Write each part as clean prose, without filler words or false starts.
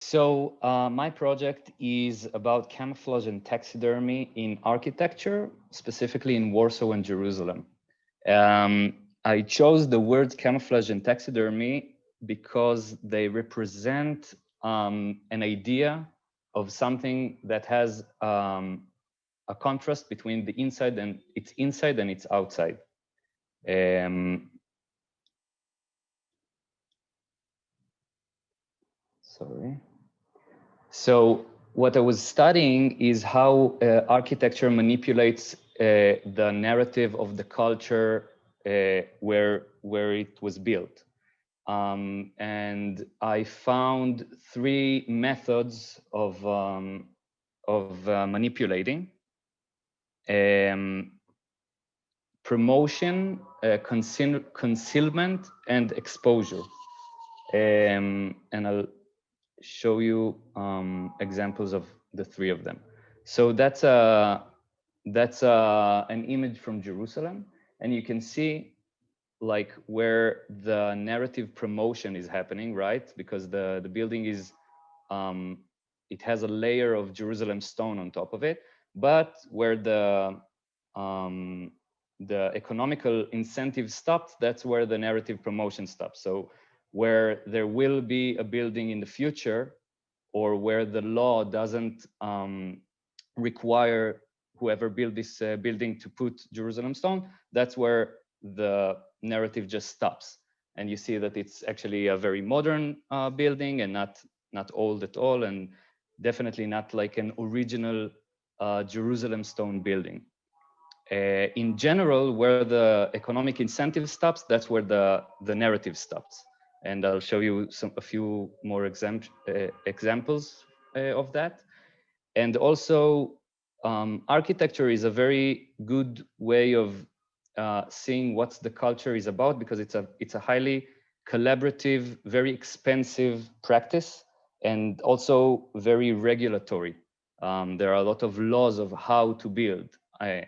So my project is about camouflage and taxidermy in architecture, specifically in Warsaw and Jerusalem. I chose the words camouflage and taxidermy because they represent an idea of something that has a contrast between the inside and its outside. Sorry. So what I was studying is how architecture manipulates the narrative of the culture where it was built. And I found three methods of manipulating: promotion, concealment, and exposure. And I'll show you examples of the three of them. So that's an image from Jerusalem, and you can see like where the narrative promotion is happening, right? Because the building is it has a layer of Jerusalem stone on top of it, but where the economical incentive stops, that's where the narrative promotion stops. So where there will be a building in the future, or where the law doesn't require whoever built this building to put Jerusalem stone, that's where the narrative just stops. And you see that it's actually a very modern building and not old at all, and definitely not like an original Jerusalem stone building. In general, where the economic incentive stops, that's where the narrative stops. And I'll show you a few more examples of that. And also, architecture is a very good way of seeing what the culture is about, because it's a highly collaborative, very expensive practice, and also very regulatory. There are a lot of laws of how to build,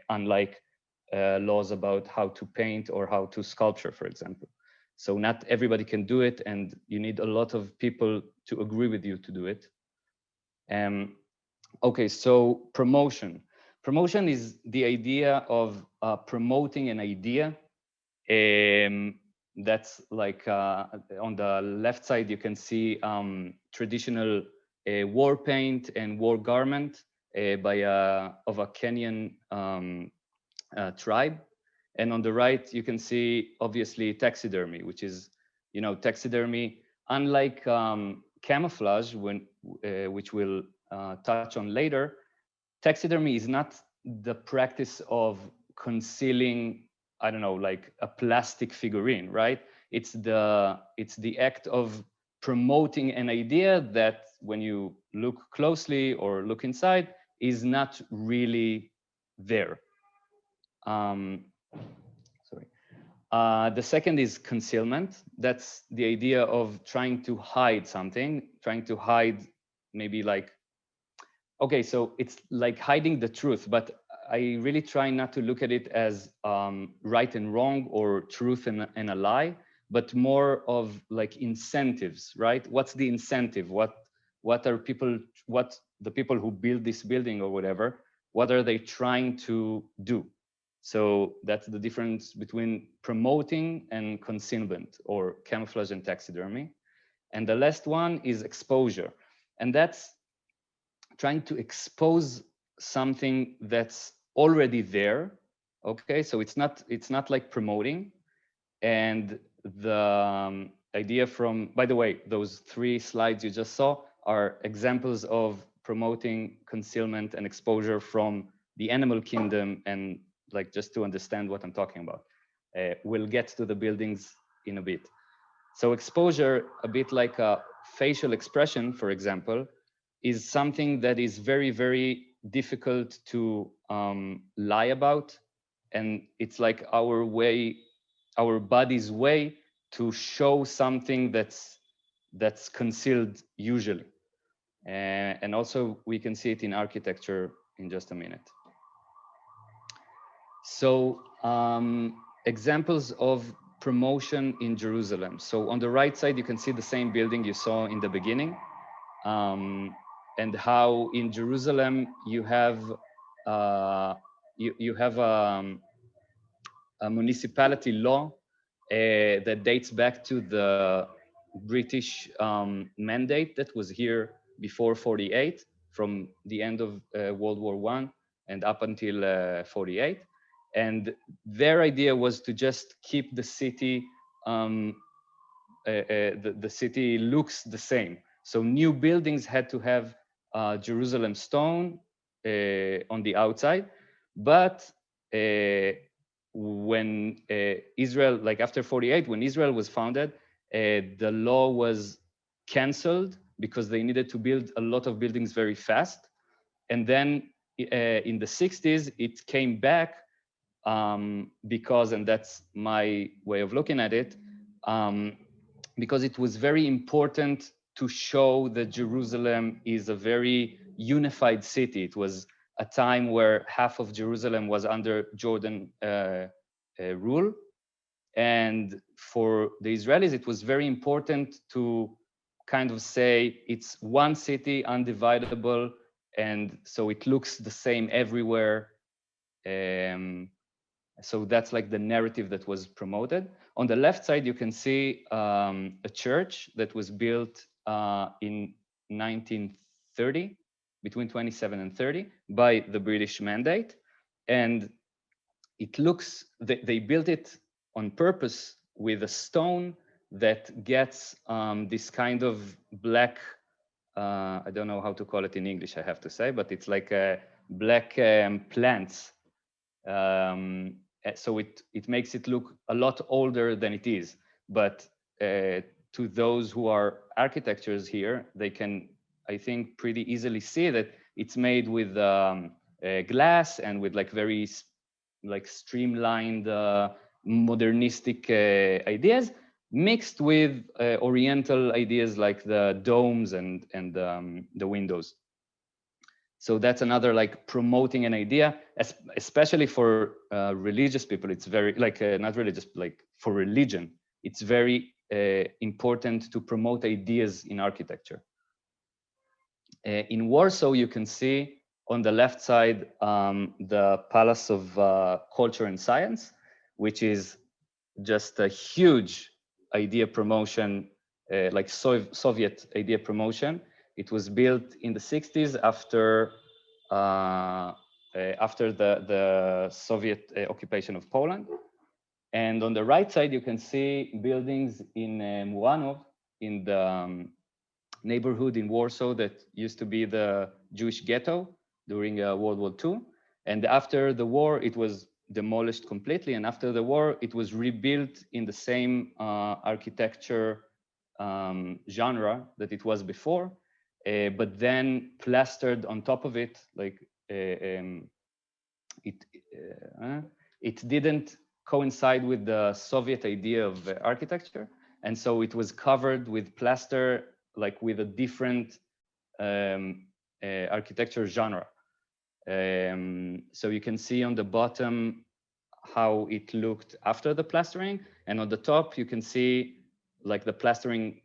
unlike laws about how to paint or how to sculpture, for example. So not everybody can do it, and you need a lot of people to agree with you to do it. Okay, so promotion. Promotion is the idea of promoting an idea. That's like on the left side, you can see traditional war paint and war garment of a Kenyan tribe. And on the right, you can see obviously taxidermy, which is, taxidermy, unlike camouflage, which we'll touch on later. Taxidermy is not the practice of concealing, I don't know, like a plastic figurine, right? It's the act of promoting an idea that, when you look closely or look inside, is not really there. Sorry. The second is concealment. That's the idea of trying to hide something, trying to hide maybe like, okay, so it's like hiding the truth, but I really try not to look at it as right and wrong or truth and a lie, but more of like incentives, right? What's the incentive? What the people who build this building or whatever, what are they trying to do? So that's the difference between promoting and concealment, or camouflage and taxidermy. And the last one is exposure. And that's trying to expose something that's already there. Okay, so it's not like promoting. And the idea from, by the way, those three slides you just saw are examples of promoting, concealment, and exposure from the animal kingdom, and like just to understand what I'm talking about. We'll get to the buildings in a bit. So exposure, a bit like a facial expression, for example, is something that is very, very difficult to lie about. And it's like our body's way to show something that's concealed usually. And also we can see it in architecture in just a minute. So examples of promotion in Jerusalem. So on the right side, you can see the same building you saw in the beginning, and how in Jerusalem you have you have a municipality law that dates back to the British mandate that was here before 48, from the end of World War I and up until 48. And their idea was to just keep the city, the city looks the same. So new buildings had to have Jerusalem stone on the outside, but when Israel, like after 48, when Israel was founded, the law was canceled because they needed to build a lot of buildings very fast. And then in the 60s, it came back because, and that's my way of looking at it, because it was very important to show that Jerusalem is a very unified city. It was a time where half of Jerusalem was under Jordan rule. And for the Israelis, it was very important to kind of say it's one city, undividable, and so it looks the same everywhere. So that's like the narrative that was promoted. On the left side, you can see a church that was built in 1930, between 27 and 30, by the British mandate. And it looks, they built it on purpose with a stone that gets this kind of black, I don't know how to call it in English, I have to say, but it's like black plants. So it makes it look a lot older than it is. But to those who are architects here, they can, I think, pretty easily see that it's made with glass and with like very like streamlined modernistic ideas, mixed with Oriental ideas like the domes and the windows. So that's another like promoting an idea, especially for religious people. It's very like not religious, like for religion. It's very important to promote ideas in architecture. In Warsaw, you can see on the left side the Palace of Culture and Science, which is just a huge idea promotion, like Soviet idea promotion. It was built in the 60s after the Soviet occupation of Poland. And on the right side, you can see buildings in Muranów, in the neighborhood in Warsaw that used to be the Jewish ghetto during World War II. And after the war, it was demolished completely. And after the war, it was rebuilt in the same architecture genre that it was before. But then plastered on top of it, like it didn't coincide with the Soviet idea of architecture, and so it was covered with plaster, like with a different architecture genre. So you can see on the bottom how it looked after the plastering, and on the top you can see like the plastering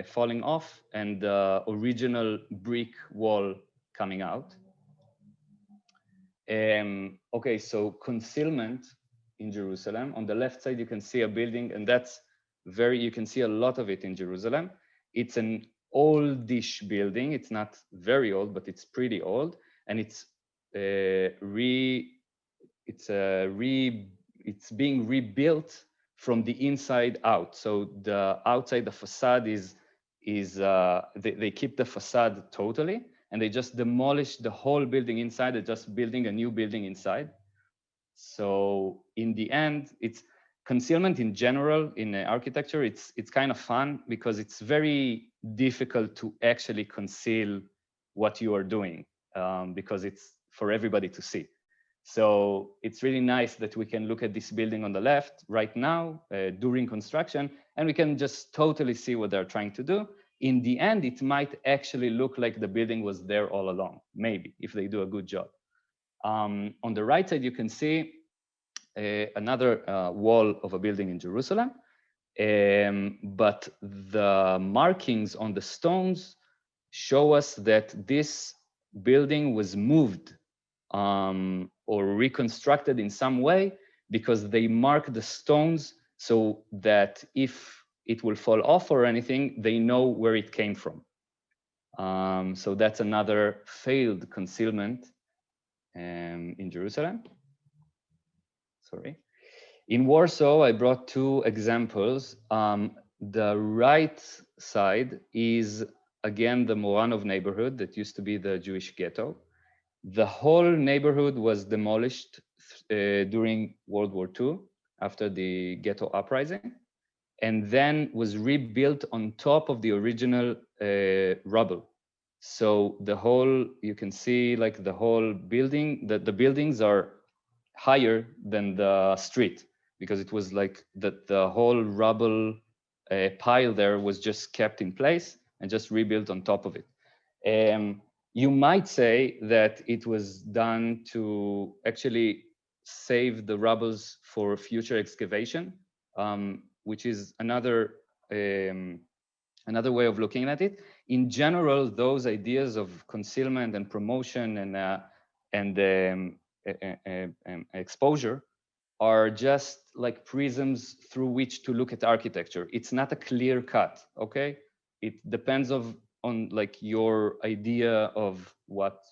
falling off and the original brick wall coming out. Okay, so concealment in Jerusalem. On the left side, you can see a building, and that's you can see a lot of it in Jerusalem. It's an oldish building. It's not very old, but it's pretty old, and it's being rebuilt from the inside out. So the outside, the facade they keep the facade totally, and they just demolish the whole building inside. They're just building a new building inside. So in the end, it's concealment in general in architecture. It's kind of fun because it's very difficult to actually conceal what you are doing because it's for everybody to see. So it's really nice that we can look at this building on the left right now during construction, and we can just totally see what they're trying to do. In the end, it might actually look like the building was there all along, maybe, if they do a good job. On the right side, you can see another wall of a building in Jerusalem. But the markings on the stones show us that this building was moved or reconstructed in some way, because they mark the stones so that if it will fall off or anything, they know where it came from. So that's another failed concealment in Jerusalem. Sorry. In Warsaw, I brought two examples. The right side is, again, the Moranov neighborhood that used to be the Jewish ghetto. The whole neighborhood was demolished during World War II after the ghetto uprising, and then was rebuilt on top of the original rubble. So the whole, you can see like the whole building, the buildings are higher than the street, because it was like that the whole rubble pile there was just kept in place and just rebuilt on top of it. You might say that it was done to actually save the rubbles for future excavation, which is another way of looking at it. In general, those ideas of concealment and promotion and exposure are just like prisms through which to look at architecture. It's not a clear cut, okay? It depends on like your idea of what,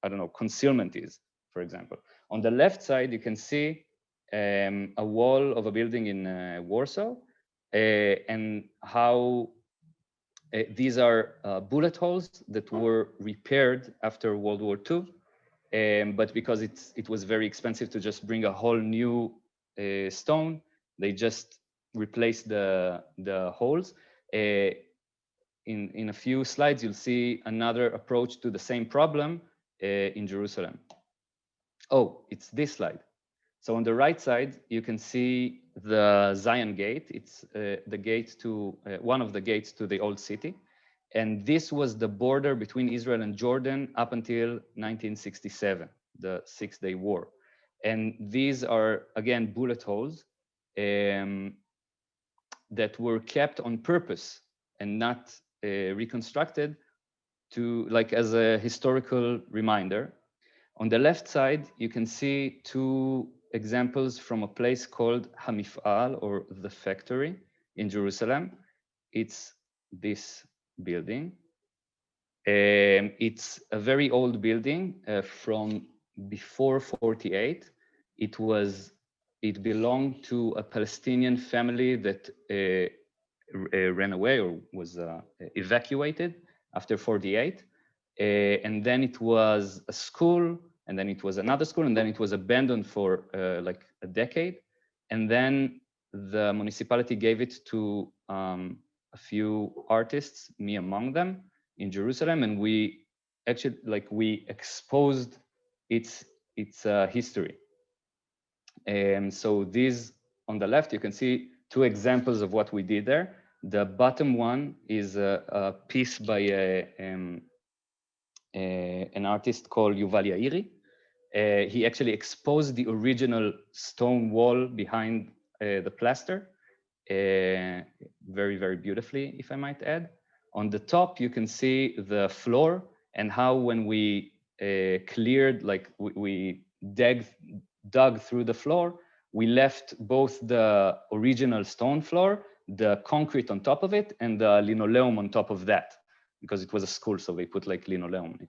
I don't know, concealment is, for example. On the left side, you can see a wall of a building in Warsaw, and how these are bullet holes that were repaired after World War II. But because it was very expensive to just bring a whole new stone, they just replaced the holes. In a few slides, you'll see another approach to the same problem in Jerusalem. Oh, it's this slide. So on the right side, you can see the Zion Gate. It's the gate to one of the gates to the old city. And this was the border between Israel and Jordan up until 1967, the Six-Day War. And these are, again, bullet holes that were kept on purpose and not reconstructed to, like, as a historical reminder. On the left side, you can see two examples from a place called Hamif'al, or the factory, in Jerusalem. It's this building. It's a very old building from before 48. It belonged to a Palestinian family that ran away or was evacuated after 48. And then it was a school, and then it was another school, and then it was abandoned for like a decade. And then the municipality gave it to a few artists, me among them, in Jerusalem, and we actually, like, we exposed its history. And so these, on the left, you can see two examples of what we did there. The bottom one is a piece by an artist called Yuval Yairi. He actually exposed the original stone wall behind the plaster, very, very beautifully, if I might add. On the top, you can see the floor and how when we cleared, like we dug through the floor, we left both the original stone floor, the concrete on top of it, and the linoleum on top of that, because it was a school, so they put like linoleum in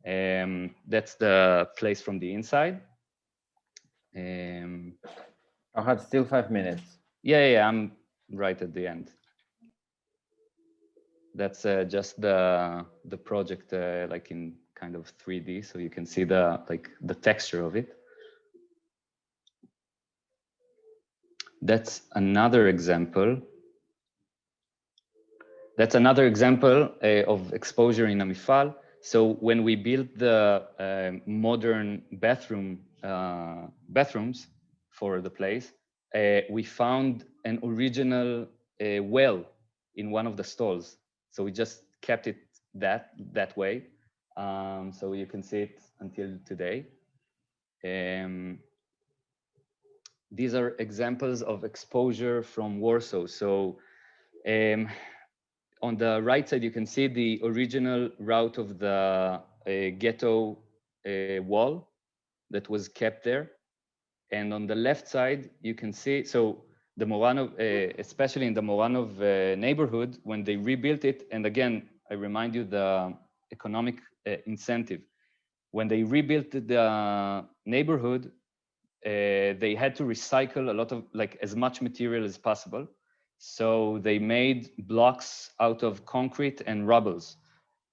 it. That's the place from the inside. Ohad, still 5 minutes. Yeah, I'm right at the end. That's just the project like in kind of 3D, so you can see the texture of it. That's another example. That's another example of exposure in a mifal. So when we built the modern bathrooms for the place, we found an original well in one of the stalls. So we just kept it that way. So you can see it until today. these are examples of exposure from Warsaw. So on the right side, you can see the original route of the ghetto wall that was kept there. And on the left side, you can see, so the Moranov, especially in the Moranov neighborhood, when they rebuilt it, and again, I remind you the economic incentive. When they rebuilt the neighborhood, they had to recycle a lot of, like, as much material as possible. So they made blocks out of concrete and rubbles.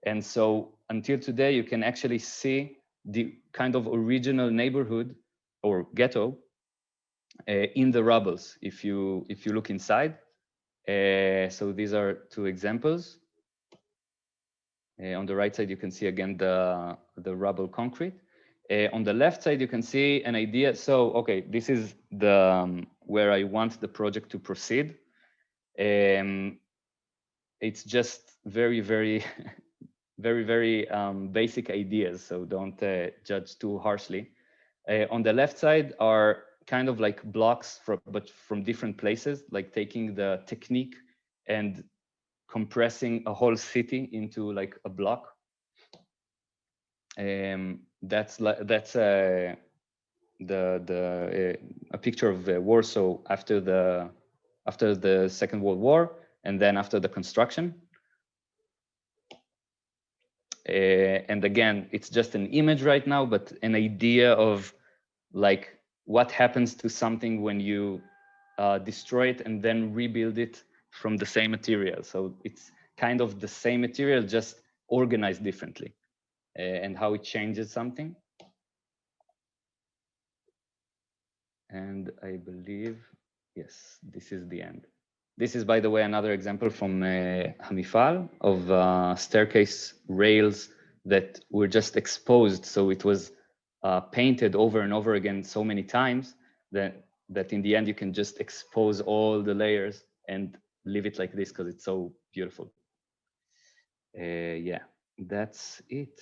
And so until today, you can actually see the kind of original neighborhood or ghetto in the rubbles if you look inside. So these are two examples. On the right side, you can see again the rubble concrete. On the left side, you can see an idea. So, okay, this is the where I want the project to proceed. It's just very, very, very basic ideas. So don't judge too harshly. On the left side are kind of like blocks, but from different places, like taking the technique and compressing a whole city into like a block. That's a picture of Warsaw after the Second World War, and then after the construction. And again, it's just an image right now, but an idea of like what happens to something when you destroy it and then rebuild it from the same material. So it's kind of the same material, just organized differently, and how it changes something. And I believe, yes, this is the end. This is, by the way, another example from Hamifal of staircase rails that were just exposed. So it was painted over and over again so many times that in the end you can just expose all the layers and leave it like this because it's so beautiful. Yeah, that's it.